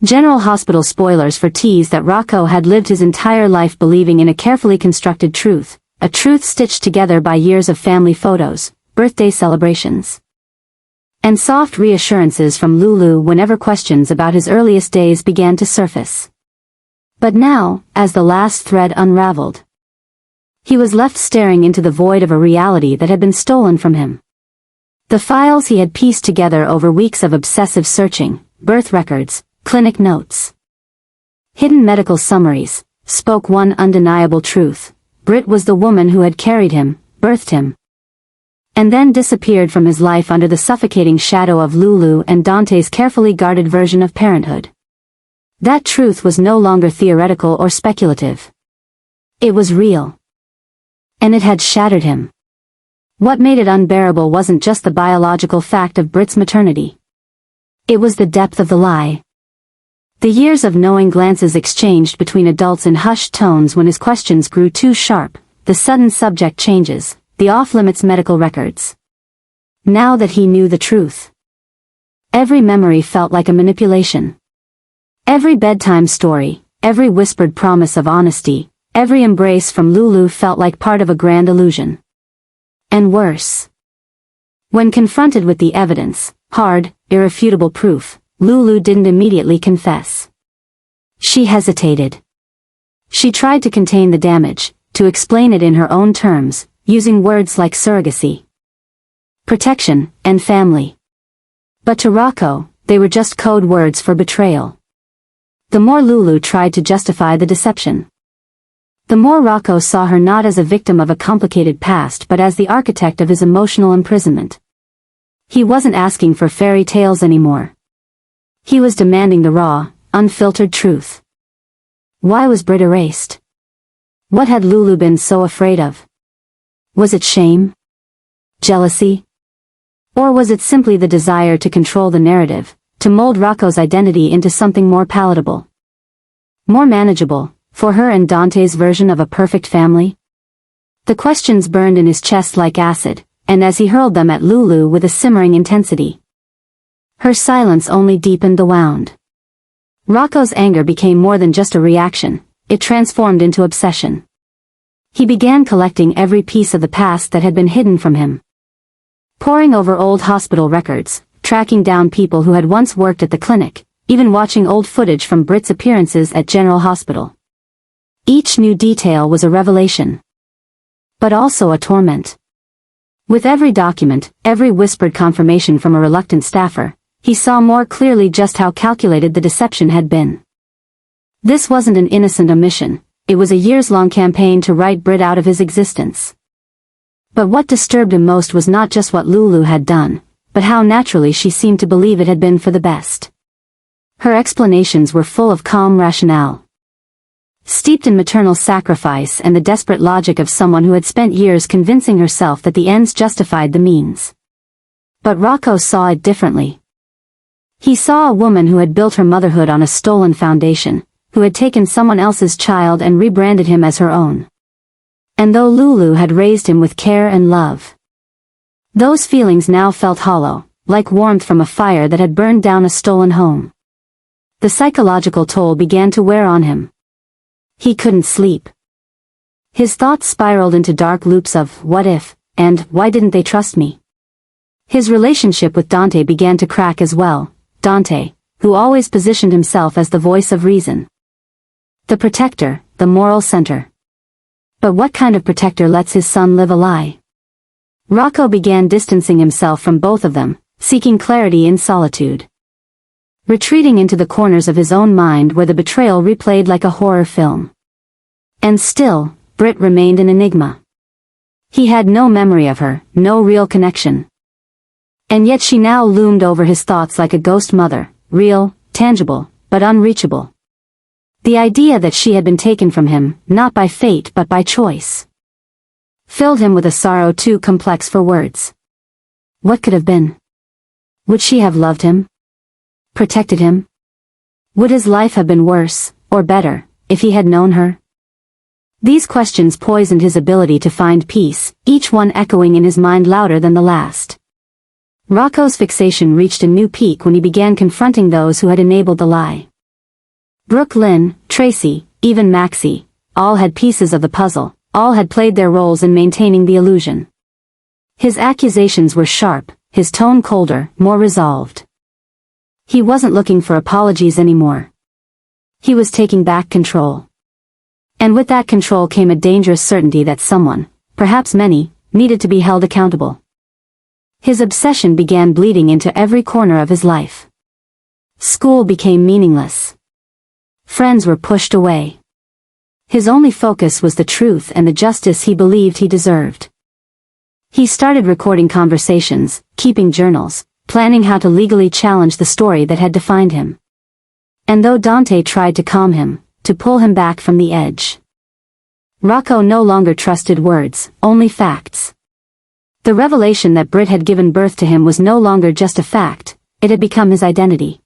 General Hospital spoilers for tease that Rocco had lived his entire life believing in a carefully constructed truth, a truth stitched together by years of family photos, birthday celebrations, and soft reassurances from Lulu whenever questions about his earliest days began to surface. But now, as the last thread unraveled, he was left staring into the void of a reality that had been stolen from him. The files he had pieced together over weeks of obsessive searching, birth records, clinic notes, hidden medical summaries, spoke one undeniable truth. Britt was the woman who had carried him, birthed him, and then disappeared from his life under the suffocating shadow of Lulu and Dante's carefully guarded version of parenthood. That truth was no longer theoretical or speculative. It was real. And it had shattered him. What made it unbearable wasn't just the biological fact of Britt's maternity. It was the depth of the lie. The years of knowing glances exchanged between adults in hushed tones when his questions grew too sharp, the sudden subject changes, the off-limits medical records. Now that he knew the truth, every memory felt like a manipulation. Every bedtime story, every whispered promise of honesty, every embrace from Lulu felt like part of a grand illusion. And worse, when confronted with the evidence, hard, irrefutable proof, Lulu didn't immediately confess. She hesitated. She tried to contain the damage, to explain it in her own terms, using words like surrogacy, protection, and family. But to Rocco, they were just code words for betrayal. The more Lulu tried to justify the deception, the more Rocco saw her not as a victim of a complicated past but as the architect of his emotional imprisonment. He wasn't asking for fairy tales anymore. He was demanding the raw, unfiltered truth. Why was Britt erased? What had Lulu been so afraid of? Was it shame? Jealousy? Or was it simply the desire to control the narrative, to mold Rocco's identity into something more palatable, more manageable, for her and Dante's version of a perfect family? The questions burned in his chest like acid, and as he hurled them at Lulu with a simmering intensity, her silence only deepened the wound. Rocco's anger became more than just a reaction, it transformed into obsession. He began collecting every piece of the past that had been hidden from him, poring over old hospital records, tracking down people who had once worked at the clinic, even watching old footage from Britt's appearances at General Hospital. Each new detail was a revelation, but also a torment. With every document, every whispered confirmation from a reluctant staffer, he saw more clearly just how calculated the deception had been. This wasn't an innocent omission, it was a years-long campaign to write Britt out of his existence. But what disturbed him most was not just what Lulu had done, but how naturally she seemed to believe it had been for the best. Her explanations were full of calm rationale, steeped in maternal sacrifice and the desperate logic of someone who had spent years convincing herself that the ends justified the means. But Rocco saw it differently. He saw a woman who had built her motherhood on a stolen foundation, who had taken someone else's child and rebranded him as her own. And though Lulu had raised him with care and love, those feelings now felt hollow, like warmth from a fire that had burned down a stolen home. The psychological toll began to wear on him. He couldn't sleep. His thoughts spiraled into dark loops of what if, and why didn't they trust me? His relationship with Dante began to crack as well. Dante, who always positioned himself as the voice of reason, the protector, the moral center. But what kind of protector lets his son live a lie? Rocco began distancing himself from both of them, seeking clarity in solitude, retreating into the corners of his own mind where the betrayal replayed like a horror film. And still, Britt remained an enigma. He had no memory of her, no real connection. And yet she now loomed over his thoughts like a ghost mother, real, tangible, but unreachable. The idea that she had been taken from him, not by fate but by choice, filled him with a sorrow too complex for words. What could have been? Would she have loved him? Protected him? Would his life have been worse, or better, if he had known her? These questions poisoned his ability to find peace, each one echoing in his mind louder than the last. Rocco's fixation reached a new peak when he began confronting those who had enabled the lie. Brooke Lynn, Tracy, even Maxie, all had pieces of the puzzle, all had played their roles in maintaining the illusion. His accusations were sharp, his tone colder, more resolved. He wasn't looking for apologies anymore. He was taking back control. And with that control came a dangerous certainty that someone, perhaps many, needed to be held accountable. His obsession began bleeding into every corner of his life. School became meaningless. Friends were pushed away. His only focus was the truth and the justice he believed he deserved. He started recording conversations, keeping journals, planning how to legally challenge the story that had defined him. And though Dante tried to calm him, to pull him back from the edge, Rocco no longer trusted words, only facts. The revelation that Britt had given birth to him was no longer just a fact, it had become his identity.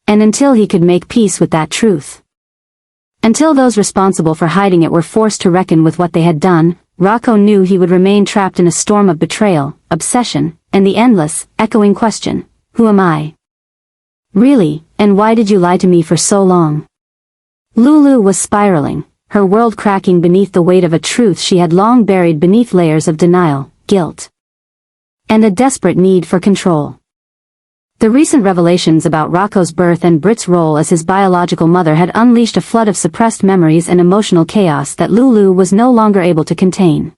And until he could make peace with that truth, until those responsible for hiding it were forced to reckon with what they had done, Rocco knew he would remain trapped in a storm of betrayal, obsession, and the endless, echoing question, who am I? Really, and why did you lie to me for so long? Lulu was spiraling, her world cracking beneath the weight of a truth she had long buried beneath layers of denial, guilt, and a desperate need for control. The recent revelations about Rocco's birth and Britt's role as his biological mother had unleashed a flood of suppressed memories and emotional chaos that Lulu was no longer able to contain.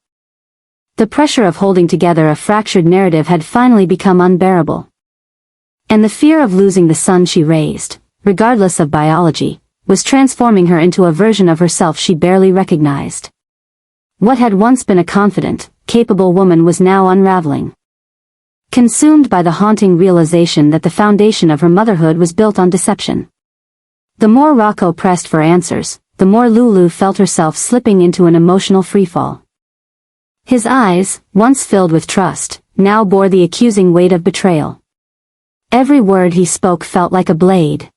The pressure of holding together a fractured narrative had finally become unbearable. And the fear of losing the son she raised, regardless of biology, was transforming her into a version of herself she barely recognized. What had once been a confident, capable woman was now unraveling. Consumed by the haunting realization that the foundation of her motherhood was built on deception. The more Rocco pressed for answers, the more Lulu felt herself slipping into an emotional freefall. His eyes, once filled with trust, now bore the accusing weight of betrayal. Every word he spoke felt like a blade,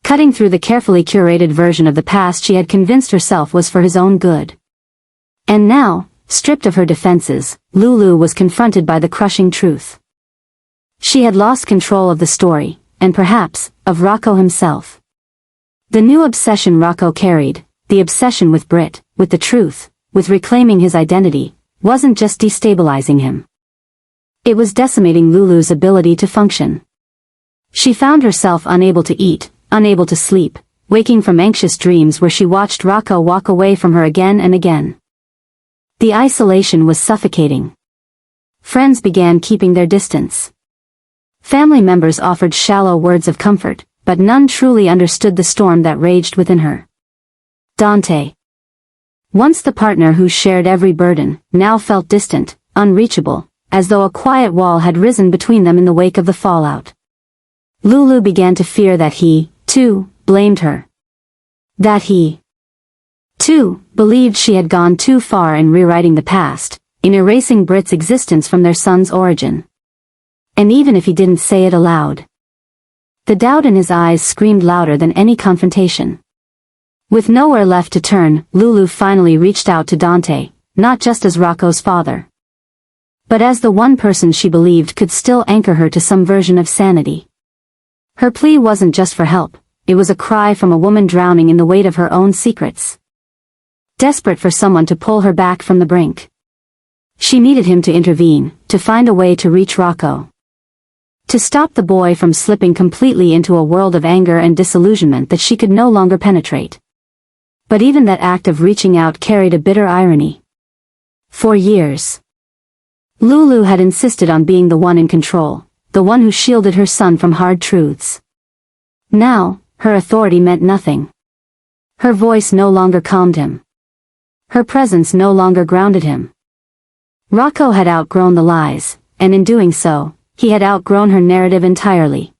cutting through the carefully curated version of the past she had convinced herself was for his own good. And now, stripped of her defenses, Lulu was confronted by the crushing truth. She had lost control of the story, and perhaps, of Rocco himself. The new obsession Rocco carried, the obsession with Britt, with the truth, with reclaiming his identity, wasn't just destabilizing him. It was decimating Lulu's ability to function. She found herself unable to eat, unable to sleep, waking from anxious dreams where she watched Rocco walk away from her again and again. The isolation was suffocating. Friends began keeping their distance. Family members offered shallow words of comfort, but none truly understood the storm that raged within her. Dante, once the partner who shared every burden, now felt distant, unreachable, as though a quiet wall had risen between them in the wake of the fallout. Lulu began to fear that he, too, blamed her. That he, too, believed she had gone too far in rewriting the past, in erasing Britt's existence from their son's origin. And even if he didn't say it aloud, the doubt in his eyes screamed louder than any confrontation. With nowhere left to turn, Lulu finally reached out to Dante, not just as Rocco's father, but as the one person she believed could still anchor her to some version of sanity. Her plea wasn't just for help, it was a cry from a woman drowning in the weight of her own secrets. Desperate for someone to pull her back from the brink. She needed him to intervene, to find a way to reach Rocco. To stop the boy from slipping completely into a world of anger and disillusionment that she could no longer penetrate. But even that act of reaching out carried a bitter irony. For years, Lulu had insisted on being the one in control, the one who shielded her son from hard truths. Now, her authority meant nothing. Her voice no longer calmed him. Her presence no longer grounded him. Rocco had outgrown the lies, and in doing so, he had outgrown her narrative entirely.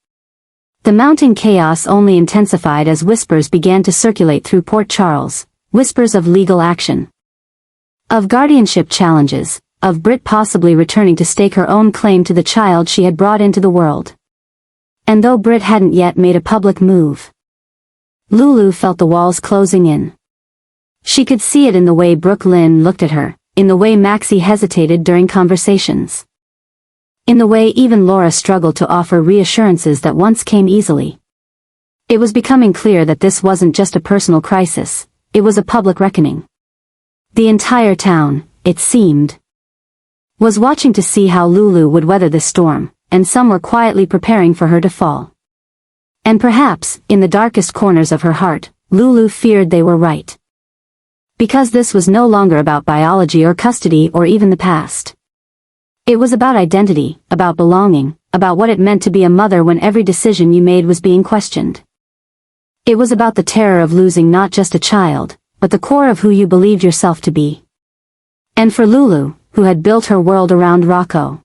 The mounting chaos only intensified as whispers began to circulate through Port Charles, whispers of legal action, of guardianship challenges, of Britt possibly returning to stake her own claim to the child she had brought into the world. And though Britt hadn't yet made a public move, Lulu felt the walls closing in. She could see it in the way Brooke Lynn looked at her, in the way Maxie hesitated during conversations, in the way even Laura struggled to offer reassurances that once came easily. It was becoming clear that this wasn't just a personal crisis, it was a public reckoning. The entire town, it seemed, was watching to see how Lulu would weather this storm, and some were quietly preparing for her to fall. And perhaps, in the darkest corners of her heart, Lulu feared they were right. Because this was no longer about biology or custody or even the past. It was about identity, about belonging, about what it meant to be a mother when every decision you made was being questioned. It was about the terror of losing not just a child, but the core of who you believed yourself to be. And for Lulu, who had built her world around Rocco,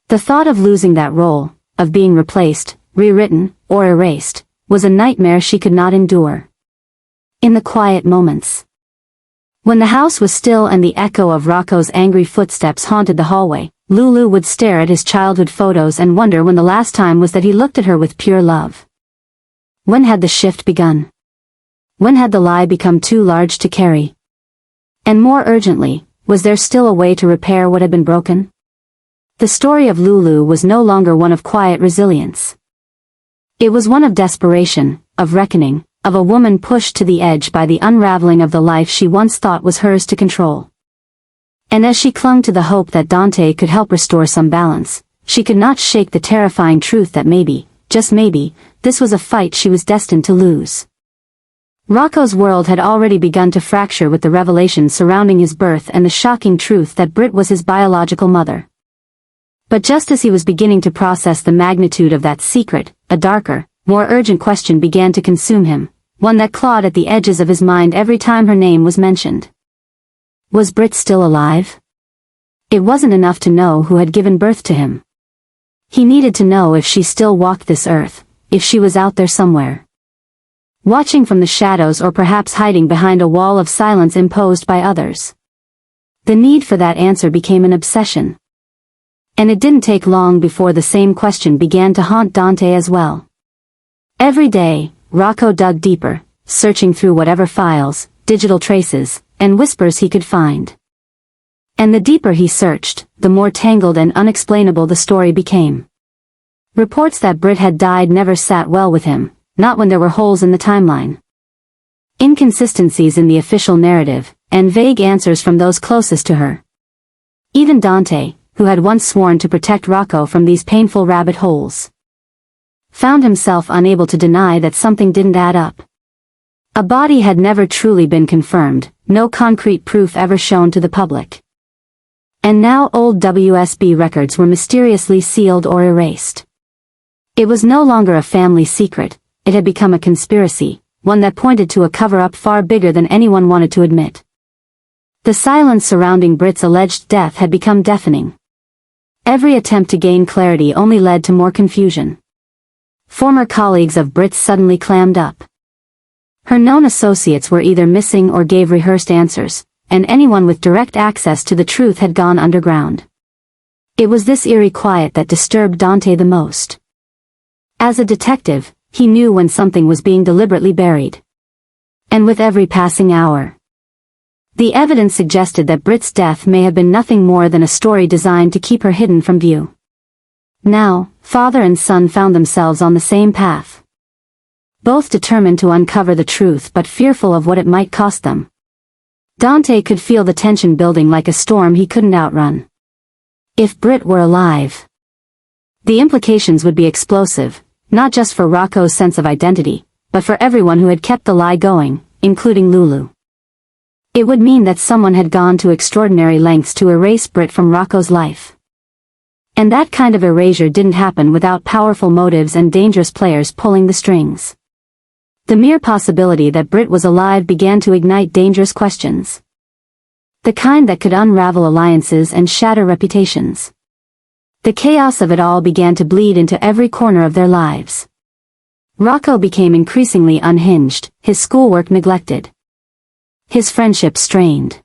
the thought of losing that role, of being replaced, rewritten, or erased, was a nightmare she could not endure. In the quiet moments, when the house was still and the echo of Rocco's angry footsteps haunted the hallway, Lulu would stare at his childhood photos and wonder when the last time was that he looked at her with pure love. When had the shift begun? When had the lie become too large to carry? And more urgently, was there still a way to repair what had been broken? The story of Lulu was no longer one of quiet resilience. It was one of desperation, of reckoning, of a woman pushed to the edge by the unraveling of the life she once thought was hers to control. And as she clung to the hope that Dante could help restore some balance, she could not shake the terrifying truth that maybe, just maybe, this was a fight she was destined to lose. Rocco's world had already begun to fracture with the revelations surrounding his birth and the shocking truth that Britt was his biological mother. But just as he was beginning to process the magnitude of that secret, a darker, more urgent question began to consume him, one that clawed at the edges of his mind every time her name was mentioned. Was Britt still alive? It wasn't enough to know who had given birth to him. He needed to know if she still walked this earth, if she was out there somewhere, watching from the shadows or perhaps hiding behind a wall of silence imposed by others. The need for that answer became an obsession. And it didn't take long before the same question began to haunt Dante as well. Every day, Rocco dug deeper, searching through whatever files, digital traces, and whispers he could find. And the deeper he searched, the more tangled and unexplainable the story became. Reports that Britt had died never sat well with him, not when there were holes in the timeline, inconsistencies in the official narrative, and vague answers from those closest to her. Even Dante, who had once sworn to protect Rocco from these painful rabbit holes, found himself unable to deny that something didn't add up. A body had never truly been confirmed, no concrete proof ever shown to the public. And now old WSB records were mysteriously sealed or erased. It was no longer a family secret, it had become a conspiracy, one that pointed to a cover-up far bigger than anyone wanted to admit. The silence surrounding Britt's alleged death had become deafening. Every attempt to gain clarity only led to more confusion. Former colleagues of Britt's suddenly clammed up. Her known associates were either missing or gave rehearsed answers, and anyone with direct access to the truth had gone underground. It was this eerie quiet that disturbed Dante the most. As a detective, he knew when something was being deliberately buried. And with every passing hour, the evidence suggested that Britt's death may have been nothing more than a story designed to keep her hidden from view. Now, father and son found themselves on the same path. Both determined to uncover the truth but fearful of what it might cost them. Dante could feel the tension building like a storm he couldn't outrun. If Britt were alive, the implications would be explosive, not just for Rocco's sense of identity, but for everyone who had kept the lie going, including Lulu. It would mean that someone had gone to extraordinary lengths to erase Britt from Rocco's life. And that kind of erasure didn't happen without powerful motives and dangerous players pulling the strings. The mere possibility that Britt was alive began to ignite dangerous questions. The kind that could unravel alliances and shatter reputations. The chaos of it all began to bleed into every corner of their lives. Rocco became increasingly unhinged, his schoolwork neglected, his friendship strained.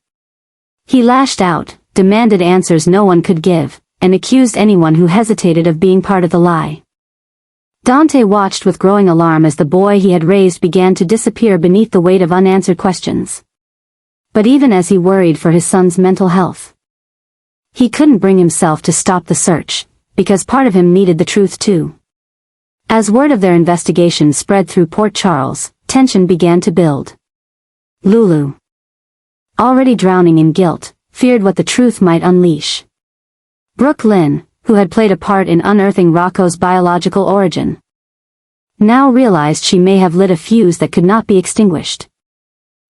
He lashed out, demanded answers no one could give, and accused anyone who hesitated of being part of the lie. Dante watched with growing alarm as the boy he had raised began to disappear beneath the weight of unanswered questions. But even as he worried for his son's mental health, he couldn't bring himself to stop the search, because part of him needed the truth too. As word of their investigation spread through Port Charles, tension began to build. Lulu, already drowning in guilt, feared what the truth might unleash. Brooklyn, who had played a part in unearthing Rocco's biological origin, now realized she may have lit a fuse that could not be extinguished.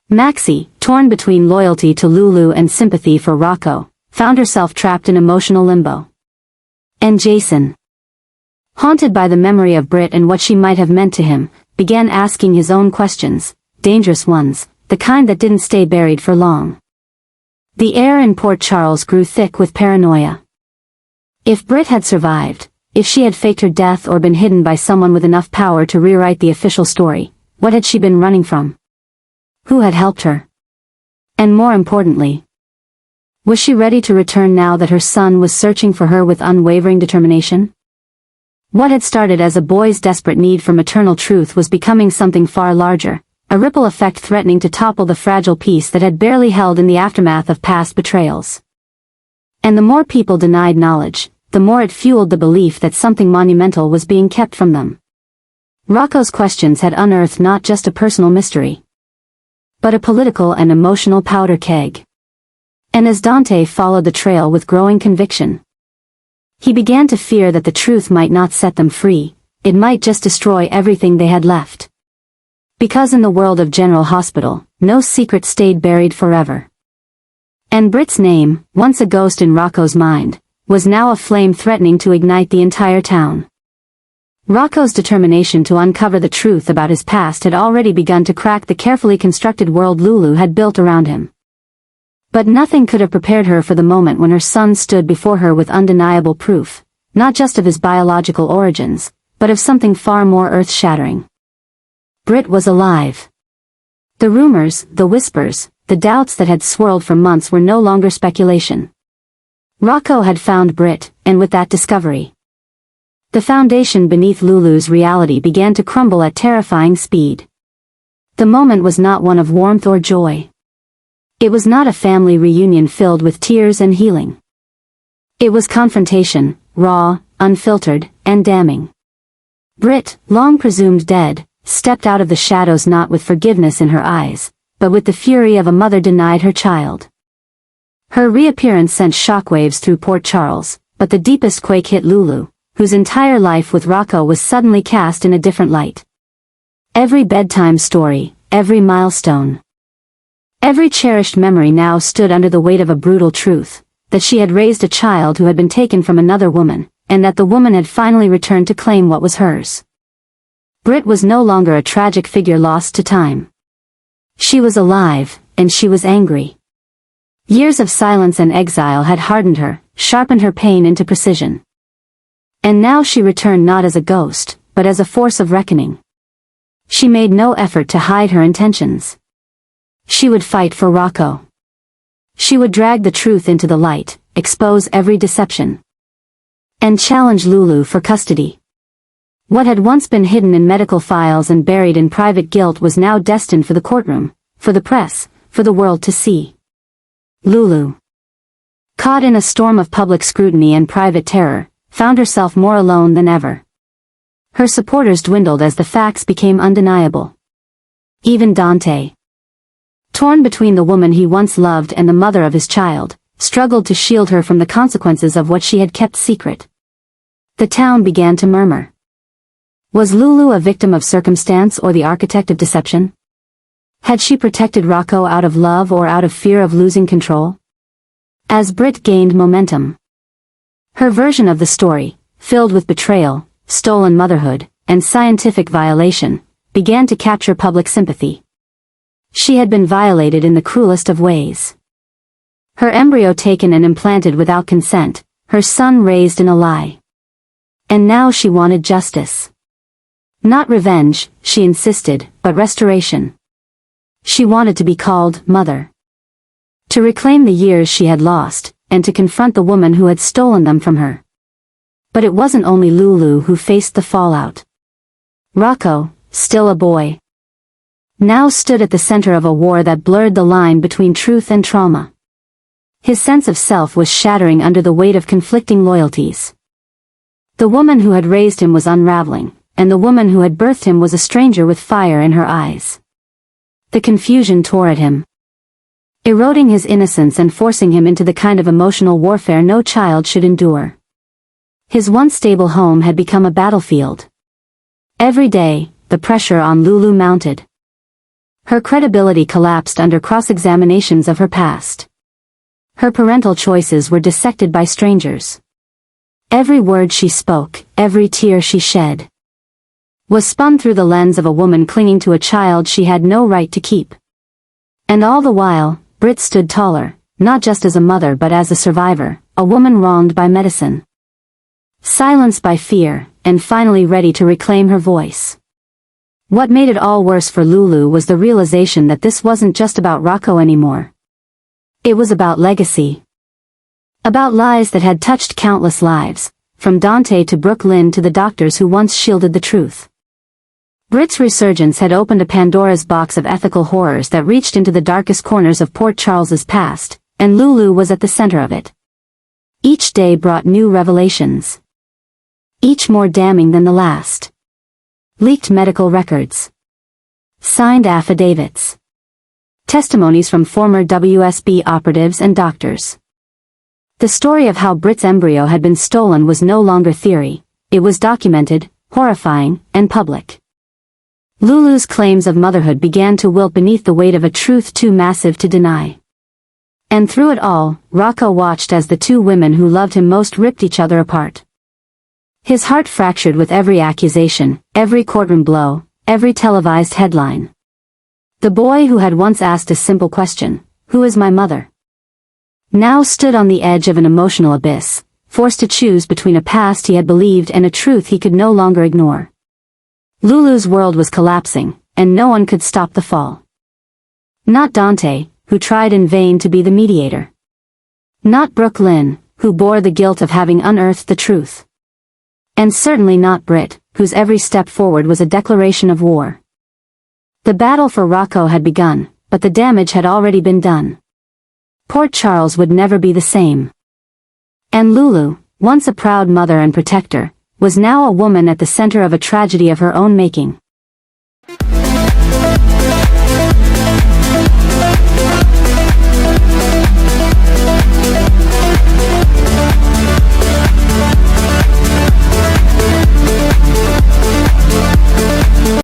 Maxie, torn between loyalty to Lulu and sympathy for Rocco, found herself trapped in emotional limbo. And Jason, haunted by the memory of Britt and what she might have meant to him, began asking his own questions, dangerous ones, the kind that didn't stay buried for long. The air in Port Charles grew thick with paranoia. If Britt had survived, if she had faked her death or been hidden by someone with enough power to rewrite the official story, what had she been running from? Who had helped her? And more importantly, was she ready to return now that her son was searching for her with unwavering determination? What had started as a boy's desperate need for maternal truth was becoming something far larger, a ripple effect threatening to topple the fragile peace that had barely held in the aftermath of past betrayals. And the more people denied knowledge, the more it fueled the belief that something monumental was being kept from them. Rocco's questions had unearthed not just a personal mystery, but a political and emotional powder keg. And as Dante followed the trail with growing conviction, he began to fear that the truth might not set them free, it might just destroy everything they had left. Because in the world of General Hospital, no secret stayed buried forever. And Britt's name, once a ghost in Rocco's mind, was now a flame threatening to ignite the entire town. Rocco's determination to uncover the truth about his past had already begun to crack the carefully constructed world Lulu had built around him. But nothing could have prepared her for the moment when her son stood before her with undeniable proof, not just of his biological origins, but of something far more earth-shattering. Britt was alive. The rumors, the whispers, the doubts that had swirled for months were no longer speculation. Rocco had found Britt, and with that discovery, the foundation beneath Lulu's reality began to crumble at terrifying speed. The moment was not one of warmth or joy. It was not a family reunion filled with tears and healing. It was confrontation, raw, unfiltered, and damning. Britt, long presumed dead, stepped out of the shadows not with forgiveness in her eyes, but with the fury of a mother denied her child. Her reappearance sent shockwaves through Port Charles, but the deepest quake hit Lulu, whose entire life with Rocco was suddenly cast in a different light. Every bedtime story, every milestone, every cherished memory now stood under the weight of a brutal truth, that she had raised a child who had been taken from another woman, and that the woman had finally returned to claim what was hers. Britt was no longer a tragic figure lost to time. She was alive, and she was angry. Years of silence and exile had hardened her, sharpened her pain into precision. And now she returned not as a ghost, but as a force of reckoning. She made no effort to hide her intentions. She would fight for Rocco. She would drag the truth into the light, expose every deception, and challenge Lulu for custody. What had once been hidden in medical files and buried in private guilt was now destined for the courtroom, for the press, for the world to see. Lulu, caught in a storm of public scrutiny and private terror, found herself more alone than ever. Her supporters dwindled as the facts became undeniable. Even Dante, torn between the woman he once loved and the mother of his child, struggled to shield her from the consequences of what she had kept secret. The town began to murmur. Was Lulu a victim of circumstance or the architect of deception? Had she protected Rocco out of love or out of fear of losing control? As Britt gained momentum, her version of the story, filled with betrayal, stolen motherhood, and scientific violation, began to capture public sympathy. She had been violated in the cruelest of ways. Her embryo taken and implanted without consent, her son raised in a lie. And now she wanted justice. Not revenge, she insisted, but restoration. She wanted to be called Mother. To reclaim the years she had lost, and to confront the woman who had stolen them from her. But it wasn't only Lulu who faced the fallout. Rocco, still a boy, now stood at the center of a war that blurred the line between truth and trauma. His sense of self was shattering under the weight of conflicting loyalties. The woman who had raised him was unraveling, and the woman who had birthed him was a stranger with fire in her eyes. The confusion tore at him, eroding his innocence and forcing him into the kind of emotional warfare no child should endure. His once stable home had become a battlefield. Every day, the pressure on Lulu mounted. Her credibility collapsed under cross-examinations of her past. Her parental choices were dissected by strangers. Every word she spoke, every tear she shed, was spun through the lens of a woman clinging to a child she had no right to keep. And all the while, Britt stood taller, not just as a mother but as a survivor, a woman wronged by medicine, silenced by fear, and finally ready to reclaim her voice. What made it all worse for Lulu was the realization that this wasn't just about Rocco anymore. It was about legacy. About lies that had touched countless lives, from Dante to Brooklyn to the doctors who once shielded the truth. Britt's resurgence had opened a Pandora's box of ethical horrors that reached into the darkest corners of Port Charles's past, and Lulu was at the center of it. Each day brought new revelations, each more damning than the last. Leaked medical records, signed affidavits, testimonies from former WSB operatives and doctors. The story of how Britt's embryo had been stolen was no longer theory, it was documented, horrifying, and public. Lulu's claims of motherhood began to wilt beneath the weight of a truth too massive to deny. And through it all, Rocco watched as the two women who loved him most ripped each other apart. His heart fractured with every accusation, every courtroom blow, every televised headline. The boy who had once asked a simple question, "Who is my mother?" now stood on the edge of an emotional abyss, forced to choose between a past he had believed and a truth he could no longer ignore. Lulu's world was collapsing, and no one could stop the fall. Not Dante, who tried in vain to be the mediator. Not Brooklyn, who bore the guilt of having unearthed the truth. And certainly not Britt, whose every step forward was a declaration of war. The battle for Rocco had begun, but the damage had already been done. Port Charles would never be the same. And Lulu, once a proud mother and protector, was now a woman at the center of a tragedy of her own making.